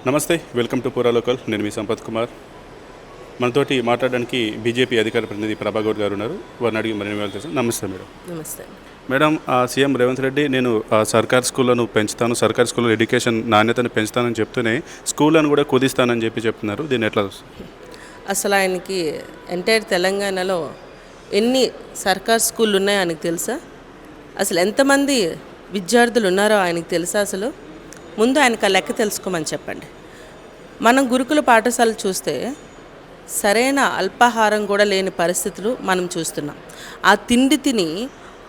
నమస్తే, welcome to పూరా local. నేను మీ సంపత్ కుమార్. మనతోటి మాట్లాడడానికి బీజేపీ అధికార ప్రతినిధి ప్రభాగౌడ్ గారు ఉన్నారు. వారిని అడిగి మరిన్ని వివరాలు తెలుసు. నమస్తే మేడం. నమస్తే మేడం, సీఎం రేవంత్ రెడ్డి నేను సర్కార్ స్కూళ్ళను పెంచుతాను, సర్కార్ స్కూల్లో ఎడ్యుకేషన్ నాణ్యతను పెంచుతానని చెప్తూనే స్కూళ్ళను కూడా కుదిస్తానని చెప్తున్నారు. దీన్ని ఎట్లా చూస్తారు? అసలు ఆయనకి ఎంటైర్ తెలంగాణలో ఎన్ని సర్కార్ స్కూళ్ళు ఉన్నాయో ఆయనకు తెలుసా? అసలు ఎంతమంది విద్యార్థులు ఉన్నారో ఆయనకు తెలుసా? అసలు ముందు ఆయనకు ఆ లెక్క తెలుసుకోమని చెప్పండి. మనం గురుకుల పాఠశాలలు చూస్తే సరైన అల్పాహారం కూడా లేని పరిస్థితులు మనం చూస్తున్నాం. ఆ తిండి తిని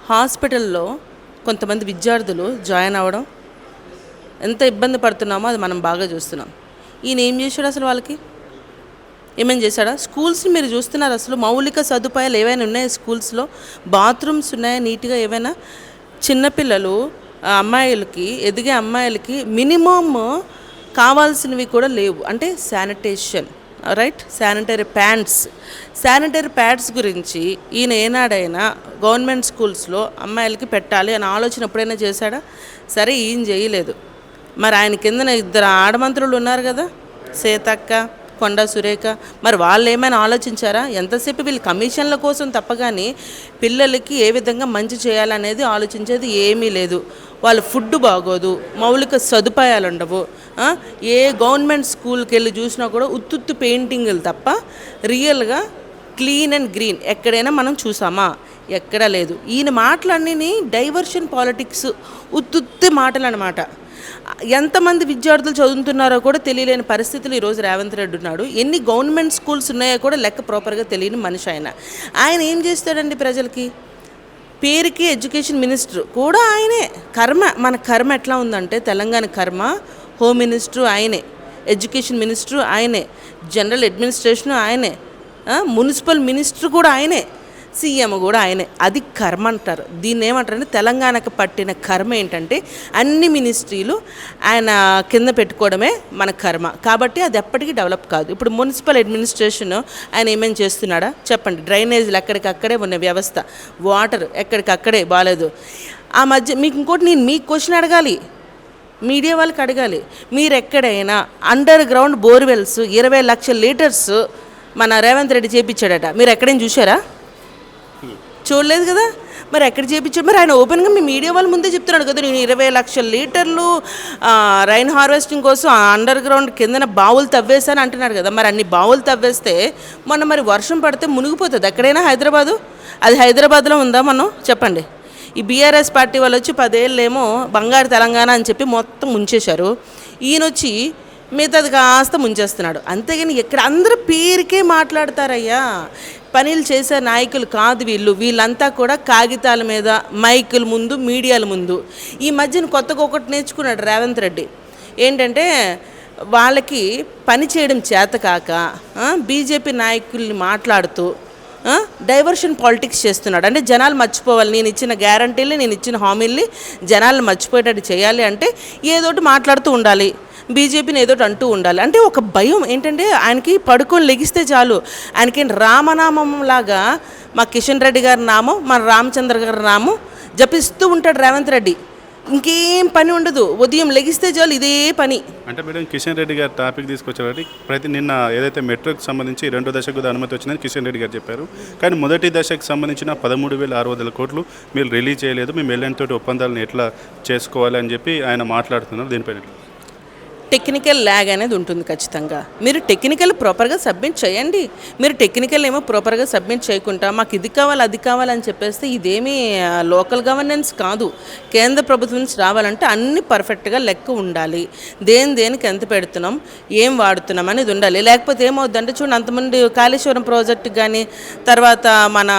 హాస్పిటల్లో కొంతమంది విద్యార్థులు జాయిన్ అవ్వడం, ఎంత ఇబ్బంది పడుతున్నామో అది మనం బాగా చూస్తున్నాం. ఈయన ఏం చేశాడు? అసలు వాళ్ళకి ఏమేం చేశాడా? స్కూల్స్ని మీరు చూస్తున్నారు, అసలు మౌలిక సదుపాయాలు ఏవైనా ఉన్నాయా? స్కూల్స్లో బాత్రూమ్స్ ఉన్నాయా నీట్గా? ఏవైనా చిన్నపిల్లలు అమ్మాయిలకి, ఎదిగే అమ్మాయిలకి మినిమమ్ కావాల్సినవి కూడా లేవు. అంటే శానిటేషన్, రైట్, శానిటరీ ప్యాడ్స్ గురించి ఈయన ఏనాడైనా గవర్నమెంట్ స్కూల్స్లో అమ్మాయిలకి పెట్టాలి అని ఆలోచన ఎప్పుడైనా చేశాడా? సరే, ఈయన చేయలేదు. మరి ఆయన కిందన 2 ఆడమంత్రులు ఉన్నారు కదా, సీతక్క, కొండా సురేఖ. మరి వాళ్ళు ఏమైనా ఆలోచించారా? ఎంతసేపు వీళ్ళు కమిషన్ల కోసం తప్పగాని పిల్లలకి ఏ విధంగా మంచి చేయాలనేది ఆలోచించేది ఏమీ లేదు. వాళ్ళ ఫుడ్ బాగోదు, మౌలిక సదుపాయాలు ఉండవు. ఏ గవర్నమెంట్ స్కూల్కి వెళ్ళి చూసినా కూడా ఉత్తుత్తు పెయింటింగ్లు తప్ప రియల్గా క్లీన్ అండ్ గ్రీన్ ఎక్కడైనా మనం చూసామా? ఎక్కడా లేదు. ఈయన మాటలన్నీ డైవర్షన్ పాలిటిక్స్, ఉత్తుత్తి మాటలు అన్నమాట. ఎంతమంది విద్యార్థులు చదువుతున్నారో కూడా తెలియలేని పరిస్థితులు ఈరోజు రేవంత్ రెడ్డి ఉన్నాడు. ఎన్ని గవర్నమెంట్ స్కూల్స్ ఉన్నాయో కూడా లెక్క ప్రాపర్గా తెలియని మనిషి ఆయన ఏం చేస్తాడండి ప్రజలకి? పేరుకి ఎడ్యుకేషన్ మినిస్టర్ కూడా ఆయనే. మన కర్మ ఎట్లా ఉందంటే, తెలంగాణ కర్మ, హోమ్ మినిస్టరు ఆయనే, ఎడ్యుకేషన్ మినిస్టరు ఆయనే, జనరల్ అడ్మినిస్ట్రేషన్ ఆయనే, మున్సిపల్ మినిస్టర్ కూడా ఆయనే, సీఎం కూడా ఆయనే. అది కర్మ అంటారు. దీన్ని ఏమంటారంటే, తెలంగాణకు పట్టిన కర్మ ఏంటంటే అన్ని మినిస్ట్రీలు ఆయన కింద పెట్టుకోవడమే మన కర్మ. కాబట్టి అది ఎప్పటికీ డెవలప్ కాదు. ఇప్పుడు మున్సిపల్ అడ్మినిస్ట్రేషన్ ఆయన ఏమేమి చేస్తున్నాడా చెప్పండి? డ్రైనేజీలు ఎక్కడికక్కడే ఉన్న వ్యవస్థ, వాటర్ ఎక్కడికక్కడే బాగాలేదు. ఆ మధ్య మీకు ఇంకోటి నేను మీకు క్వశ్చన్ అడగాలి, మీడియా వాళ్ళకి అడగాలి. మీరు ఎక్కడైనా అండర్ గ్రౌండ్ బోర్వెల్స్ 20 లక్షల లీటర్స్ మన రేవంత్ రెడ్డి చేపించాడట, మీరు ఎక్కడైనా చూసారా? చూడలేదు కదా. మరి ఎక్కడ చేయించాడు? మరి ఆయన ఓపెన్గా మీ మీడియా వాళ్ళ ముందే చెప్తున్నాడు కదా, నేను 20 లక్షల లీటర్లు రైన్ హార్వెస్టింగ్ కోసం అండర్ గ్రౌండ్ కిందన బావులు తవ్వేశాను అంటున్నాడు కదా. మరి అన్ని బావులు తవ్వేస్తే మరి వర్షం పడితే మునిగిపోతుంది ఎక్కడైనా? అది హైదరాబాద్లో ఉందా? మనం చెప్పండి. ఈ బీఆర్ఎస్ పార్టీ వాళ్ళు వచ్చి 10 ఏళ్ళేమో బంగారు తెలంగాణ అని చెప్పి మొత్తం ముంచేశారు. ఈయన వచ్చి మిగతాది కాస్త ముంచేస్తున్నాడు. అంతేగాని ఎక్కడ అందరూ పేరుకే మాట్లాడతారయ్యా. పనులు చేసే నాయకులు కాదు వీళ్ళంతా కూడా కాగితాల మీద, మైకుల ముందు, మీడియాల ముందు. ఈ మధ్యన కొత్తగా ఒకటి నేర్చుకున్నాడు రేవంత్ రెడ్డి. ఏంటంటే వాళ్ళకి పని చేయడం చేతకాక బీజేపీ నాయకుల్ని మాట్లాడుతూ డైవర్షన్ పాలిటిక్స్ చేస్తున్నాడు. అంటే జనాలు మర్చిపోవాలి, నేను ఇచ్చిన గ్యారంటీలు, నేను ఇచ్చిన హామీల్ని జనాలు మర్చిపోయేటట్టు చేయాలి అంటే ఏదోటి మాట్లాడుతూ ఉండాలి, బీజేపీని ఏదోటి అంటూ ఉండాలి. అంటే ఒక భయం ఏంటంటే ఆయనకి పడుకొని లెగిస్తే చాలు, ఆయనకి రామనామం లాగా మా కిషన్ రెడ్డి గారి నామం, మన రామచంద్ర గారి నామం జపిస్తూ ఉంటాడు రేవంత్ రెడ్డి. ఇంకేం పని ఉండదు, ఉదయం లెగిస్తే చాలు ఇదే పని. అంటే మేడం, కిషన్ రెడ్డి గారు టాపిక్ తీసుకొచ్చారు. నిన్న ఏదైతే మెట్రోకి సంబంధించి 2వ దశకు కూడా అనుమతి వచ్చిందని కిషన్ రెడ్డి గారు చెప్పారు. కానీ మొదటి దశకు సంబంధించిన 13,600 కోట్లు మీరు రిలీజ్ చేయలేదు, మేము ఎల్ఎన్ తోటి ఒప్పందాలను ఎట్లా చేసుకోవాలి అని చెప్పి ఆయన మాట్లాడుతున్నారు. దీనిపైన టెక్నికల్ ల్యాగ్ అనేది ఉంటుంది ఖచ్చితంగా. మీరు టెక్నికల్ ప్రాపర్గా సబ్మిట్ చేయండి. మీరు టెక్నికల్ ఏమో ప్రాపర్గా సబ్మిట్ చేయకుండా మాకు ఇది కావాలి అది కావాలని చెప్పేస్తే ఇదేమీ లోకల్ గవర్నెన్స్ కాదు. కేంద్ర ప్రభుత్వం నుంచి రావాలంటే అన్ని పర్ఫెక్ట్గా లెక్క ఉండాలి. దేనికి ఎంత పెడుతున్నాం, ఏం వాడుతున్నాం అనేది ఉండాలి. లేకపోతే ఏమవుద్దంటే చూడండి, అంతమంది కాళేశ్వరం ప్రాజెక్ట్ కానీ, తర్వాత మన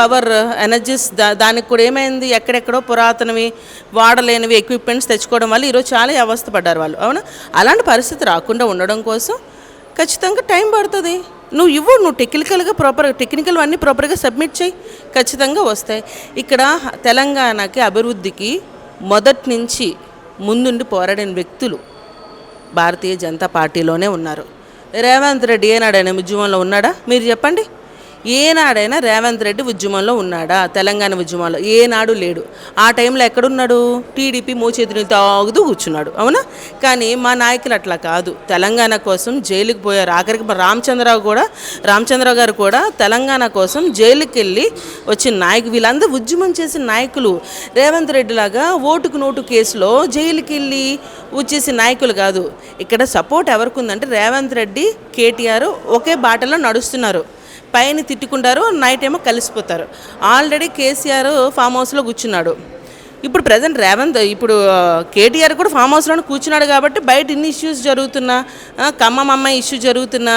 పవర్ ఎనర్జీస్ దానికి కూడా ఏమైంది, ఎక్కడెక్కడో పురాతనవి వాడలేనివి ఎక్విప్మెంట్స్ తెచ్చుకోవడం వల్ల ఈరోజు చాలా అవస్థ పడ్డారు వాళ్ళు. అవునా? అలాంటి పరిస్థితి రాకుండా ఉండడం కోసం ఖచ్చితంగా టైం పడుతుంది. నువ్వు టెక్నికల్ అన్నీ ప్రాపర్గా సబ్మిట్ చేయి, ఖచ్చితంగా వస్తాయి. ఇక్కడ తెలంగాణకి అభివృద్ధికి మొదటి నుంచి ముందుండి పోరాడిన వ్యక్తులు భారతీయ జనతా పార్టీలోనే ఉన్నారు. రేవంత్ రెడ్డి ఏనాడైనా ఉద్యమంలో ఉన్నాడా? మీరు చెప్పండి. ఏనాడైనా రేవంత్ రెడ్డి ఉద్యమంలో ఉన్నాడా? తెలంగాణ ఉద్యమంలో ఏనాడు లేడు. ఆ టైంలో ఎక్కడున్నాడు? టీడీపీ మోచేతిని తాగుతూ కూర్చున్నాడు, అవునా? కానీ మా నాయకులు అట్లా కాదు. తెలంగాణ కోసం జైలుకి పోయారు. ఆఖరికి రామచంద్రరావు గారు కూడా తెలంగాణ కోసం జైలుకి వెళ్ళి వచ్చిన నాయకులు. వీళ్ళందరూ ఉద్యమం చేసిన నాయకులు. రేవంత్ రెడ్డి లాగా ఓటుకు నోటు కేసులో జైలుకి వెళ్ళి వచ్చేసిన నాయకులు కాదు. ఇక్కడ సపోర్ట్ ఎవరికి ఉందంటే రేవంత్ రెడ్డి, కేటీఆర్ ఒకే బాటలో నడుస్తున్నారు. పైన తిట్టుకుంటారు, నైట్ ఏమో కలిసిపోతారు. ఆల్రెడీ కేసీఆర్ ఫామ్ హౌస్లో కూర్చున్నాడు. ఇప్పుడు ప్రజెంట్ కేటీఆర్ కూడా ఫామ్ హౌస్లోనే కూర్చున్నాడు కాబట్టి బయట ఇన్ని ఇష్యూస్ జరుగుతున్నా, ఖమ్మం అమ్మాయి ఇష్యూ జరుగుతున్నా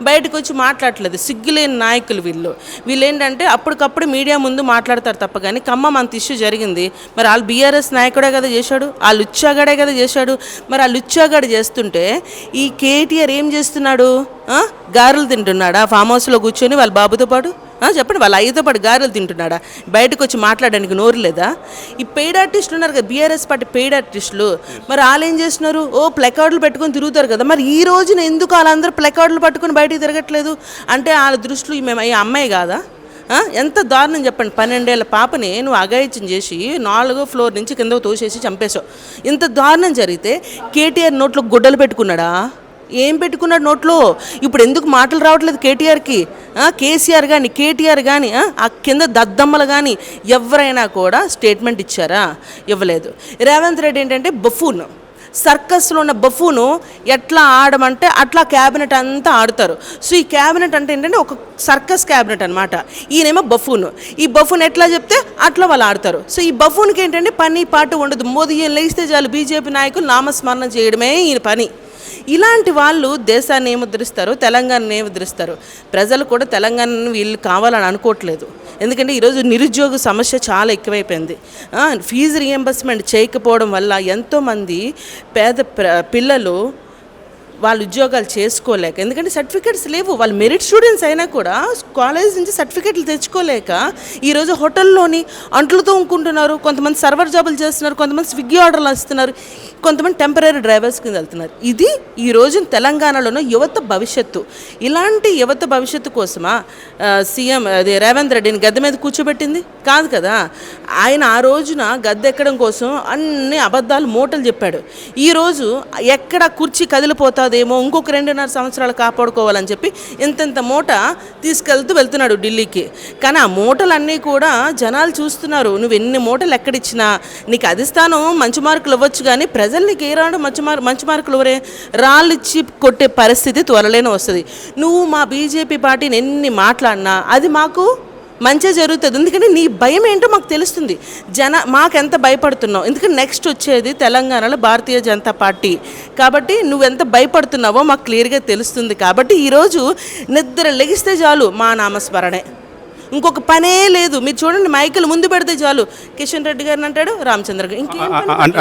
బయటకు వచ్చి మాట్లాడట్లేదు. సిగ్గులేని నాయకులు వీళ్ళు ఏంటంటే అప్పటికప్పుడు మీడియా ముందు మాట్లాడతారు తప్ప. కానీ ఖమ్మం అంత ఇష్యూ జరిగింది, మరి వాళ్ళు బీఆర్ఎస్ నాయకుడే కదా చేశాడు, ఆ లుచ్చాగాడే కదా చేశాడు. మరి ఆ లుచ్చాగాడు చేస్తుంటే ఈ కేటీఆర్ ఏం చేస్తున్నాడు? గారెలు తింటున్నాడా ఫామ్ హౌస్లో కూర్చొని వాళ్ళ బాబుతో పాటు? చెప్పండి, వాళ్ళ అయ్యతో పాటు గారెలు తింటున్నాడా? బయటకు వచ్చి మాట్లాడడానికి నోరు లేదా? ఈ పెయిడ్ ఆర్టిస్టులు ఉన్నారు కదా, బీఆర్ఎస్ పార్టీ పెయిడ్ ఆర్టిస్టులు, మరి వాళ్ళు ఏం చేస్తున్నారు? ప్లకార్డులు పెట్టుకొని తిరుగుతారు కదా. మరి ఈ రోజున ఎందుకు వాళ్ళందరూ ప్లకార్డులు పట్టుకొని బయటికి తిరగట్లేదు అంటే వాళ్ళ దృష్టిలో మేము ఈ అమ్మాయి కాదా? ఎంత దారుణం చెప్పండి. 12 ఏళ్ల పాపని నువ్వు అఘాయిత్యం చేసి 4వ ఫ్లోర్ నుంచి కిందకు తోసేసి చంపేశావు. ఇంత దారుణం జరిగితే కేటీఆర్ నోట్లో గుడ్డలు పెట్టుకున్నాడా? ఏం పెట్టుకున్నాడు నోట్లో? ఇప్పుడు ఎందుకు మాటలు రావట్లేదు కేటీఆర్కి? కేసీఆర్ కానీ కేటీఆర్ కానీ ఆ కింద దద్దమ్మలు కానీ ఎవరైనా కూడా స్టేట్మెంట్ ఇచ్చారా? ఇవ్వలేదు. రేవంత్ రెడ్డి ఏంటంటే బఫూన్, సర్కస్లో ఉన్న బఫూను ఎట్లా ఆడమంటే అట్లా క్యాబినెట్ అంతా ఆడుతారు. సో ఈ క్యాబినెట్ అంటే ఏంటంటే ఒక సర్కస్ క్యాబినెట్ అనమాట. ఈయనేమో బఫూన్. ఈ బఫూన్ ఎట్లా చెప్తే అట్లా వాళ్ళు ఆడతారు. సో ఈ బఫూన్కి ఏంటంటే పని పాటు ఉండదు. మోదీ లేస్తే చాలు బీజేపీ నాయకులు నామస్మరణ చేయడమే ఈయన పని. ఇలాంటి వాళ్ళు దేశాన్ని ఏముద్ధరిస్తారు, తెలంగాణని ఏముద్ధరిస్తారు? ప్రజలు కూడా తెలంగాణని వీళ్ళు కావాలని అనుకోవట్లేదు. ఎందుకంటే ఈరోజు నిరుద్యోగ సమస్య చాలా ఎక్కువైపోయింది. ఫీజు రియంబర్స్మెంట్ చేయకపోవడం వల్ల ఎంతోమంది పేద పిల్లలు వాళ్ళు ఉద్యోగాలు చేసుకోలేక, ఎందుకంటే సర్టిఫికేట్స్ లేవు, వాళ్ళు మెరిట్ స్టూడెంట్స్ అయినా కూడా కాలేజ్ నుంచి సర్టిఫికేట్లు తెచ్చుకోలేక ఈరోజు హోటల్లోని అంట్లు తోముకుంటున్నారు, కొంతమంది సర్వర్ జాబులు చేస్తున్నారు, కొంతమంది స్విగ్గీ ఆర్డర్లు వస్తున్నారు, కొంతమంది టెంపరీ డ్రైవర్స్ కింద వెళ్తున్నారు. ఇది ఈ రోజు తెలంగాణలోని యువత భవిష్యత్తు. ఇలాంటి యువత భవిష్యత్తు కోసమా సీఎం రేవంత్ రెడ్డిని గద్దె మీద కూర్చోబెట్టింది? కాదు కదా. ఆయన ఆ రోజున గద్దె ఎక్కడం కోసం అన్ని అబద్ధాలు మూటలు చెప్పాడు. ఈరోజు ఎక్కడ కుర్చీ కదిలిపోతుందేమో, ఇంకొక 2.5 సంవత్సరాలు కాపాడుకోవాలని చెప్పి ఇంత మూట వెళ్తున్నాడు ఢిల్లీకి. కానీ ఆ మూటలన్నీ కూడా జనాలు చూస్తున్నారు. నువ్వు ఎన్ని మూటలు ఎక్కడిచ్చినా నీకు అధిష్టానం మంచి మార్కులు ఇవ్వచ్చు, కానీ ప్రజలు నీకు ఏ రాడు మంచి మార్కులు ఎవరే రాళ్ళు ఇచ్చి కొట్టే పరిస్థితి త్వరలోనే వస్తుంది. నువ్వు మా బీజేపీ పార్టీని ఎన్ని మాట్లాడినా అది మాకు మంచి జరుగుతుంది. ఎందుకంటే నీ భయం ఏంటో మాకు తెలుస్తుంది. మాకెంత భయపడుతున్నావు, ఎందుకంటే నెక్స్ట్ వచ్చేది తెలంగాణలో భారతీయ జనతా పార్టీ కాబట్టి నువ్వెంత భయపడుతున్నావో మాకు క్లియర్గా తెలుస్తుంది. కాబట్టి ఈరోజు నిద్ర లెగిస్తే చాలు మా నామస్మరణే, ఇంకొక పనే లేదు. మీరు చూడండి, మైకులు ముందు పెడితే చాలు కిషన్ రెడ్డి గారిని అంటాడు, రామచంద్ర గారు.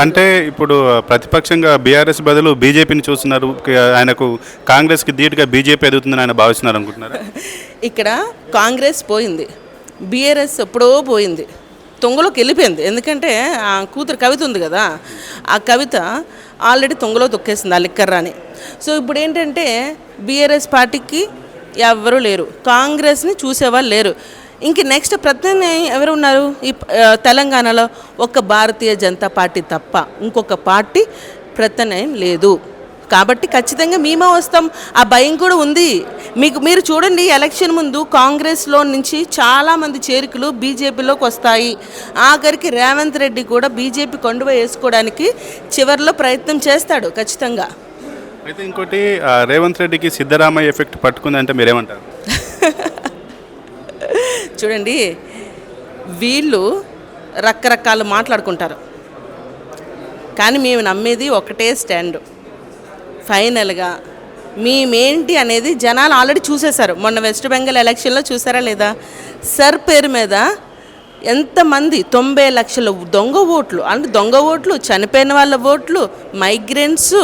అంటే ఇప్పుడు ప్రతిపక్షంగా బీఆర్ఎస్ బదులు బీజేపీని చూస్తున్నారు. ఆయనకు కాంగ్రెస్కి ధీటుగా బీజేపీ ఎదుగుతుందని ఆయన భావిస్తున్నారు అనుకుంటున్నారు. ఇక్కడ కాంగ్రెస్ పోయింది, బీఆర్ఎస్ ఎప్పుడో పోయింది, తొంగలోకి వెళ్ళిపోయింది. ఎందుకంటే ఆ కూతురు కవిత ఉంది కదా, ఆ కవిత ఆల్రెడీ తొంగలో తొక్కేసింది ఆ లిక్కర్రాని. సో ఇప్పుడు ఏంటంటే బీఆర్ఎస్ పార్టీకి ఎవరు లేరు, కాంగ్రెస్ని చూసేవాళ్ళు లేరు. ఇంక నెక్స్ట్ ప్రత్యామ్నాయం ఎవరు ఉన్నారు ఈ తెలంగాణలో? ఒక భారతీయ జనతా పార్టీ తప్ప ఇంకొక పార్టీ ప్రత్యామ్నాయం లేదు. కాబట్టి ఖచ్చితంగా మేమే వస్తాం. ఆ భయం కూడా ఉంది మీరు చూడండి, ఎలక్షన్ ముందు కాంగ్రెస్లో నుంచి చాలామంది చేరికలు బీజేపీలోకి వస్తాయి. ఆఖరికి రేవంత్ రెడ్డి కూడా బీజేపీ కండువ వేసుకోవడానికి చివరిలో ప్రయత్నం చేస్తాడు ఖచ్చితంగా. అయితే ఇంకోటి, రేవంత్ రెడ్డికి సిద్ధరామయ్య ఎఫెక్ట్ పట్టుకుందంటే మీరేమంటారు? చూడండి, వీళ్ళు రకరకాలు మాట్లాడుకుంటారు, కానీ మేము నమ్మేది ఒకటే స్టాండ్. ఫైనల్గా మేమేంటి అనేది జనాలు ఆల్రెడీ చూసేశారు. మొన్న వెస్ట్ బెంగాల్ ఎలక్షన్లో చూసారా లేదా? సర్ పేరు మీద ఎంతమంది 90 లక్షల దొంగ ఓట్లు, అంటే దొంగ ఓట్లు, చనిపోయిన వాళ్ళ ఓట్లు, మైగ్రెంట్స్,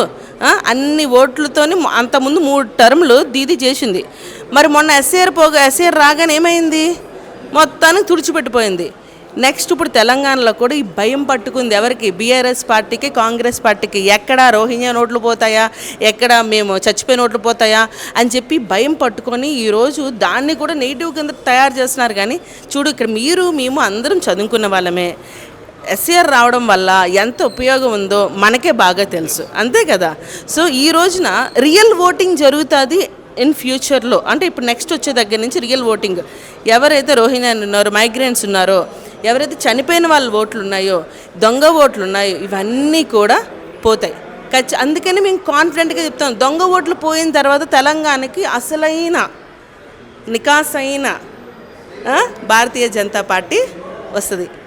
అన్ని ఓట్లతోని అంతకుముందు 3 టర్ములు దీది చేసింది. మరి మొన్న ఎస్ఏఆర్ రాగానే ఏమైంది? మొత్తానికి తుడిచిపెట్టిపోయింది. నెక్స్ట్ ఇప్పుడు తెలంగాణలో కూడా ఈ భయం పట్టుకుంది ఎవరికి? బీఆర్ఎస్ పార్టీకి, కాంగ్రెస్ పార్టీకి. ఎక్కడ రోహింగ్యా నోట్లు పోతాయా, ఎక్కడ మేము చచ్చిపోయిన నోట్లు పోతాయా అని చెప్పి భయం పట్టుకొని ఈరోజు దాన్ని కూడా నెగిటివ్ కింద తయారు చేస్తున్నారు. కానీ చూడు, ఇక్కడ మేము అందరం చదువుకున్న వాళ్ళమే. ఎస్ఆర్ రావడం వల్ల ఎంత ఉపయోగం ఉందో మనకే బాగా తెలుసు, అంతే కదా. సో ఈ రోజున రియల్ ఓటింగ్ జరుగుతుంది ఇన్ ఫ్యూచర్లో. అంటే ఇప్పుడు నెక్స్ట్ వచ్చే దగ్గర నుంచి రియల్ ఓటింగ్, ఎవరైతే రోహింగ్యాలు ఉన్నారో, మైగ్రెంట్స్ ఉన్నారో, ఎవరైతే చనిపోయిన వాళ్ళ ఓట్లు ఉన్నాయో, దొంగ ఓట్లు ఉన్నాయో, ఇవన్నీ కూడా పోతాయి. అందుకని మేము కాన్ఫిడెంట్గా చెప్తాం, దొంగ ఓట్లు పోయిన తర్వాత తెలంగాణకి అసలైన నికాసైన భారతీయ జనతా పార్టీ వస్తుంది.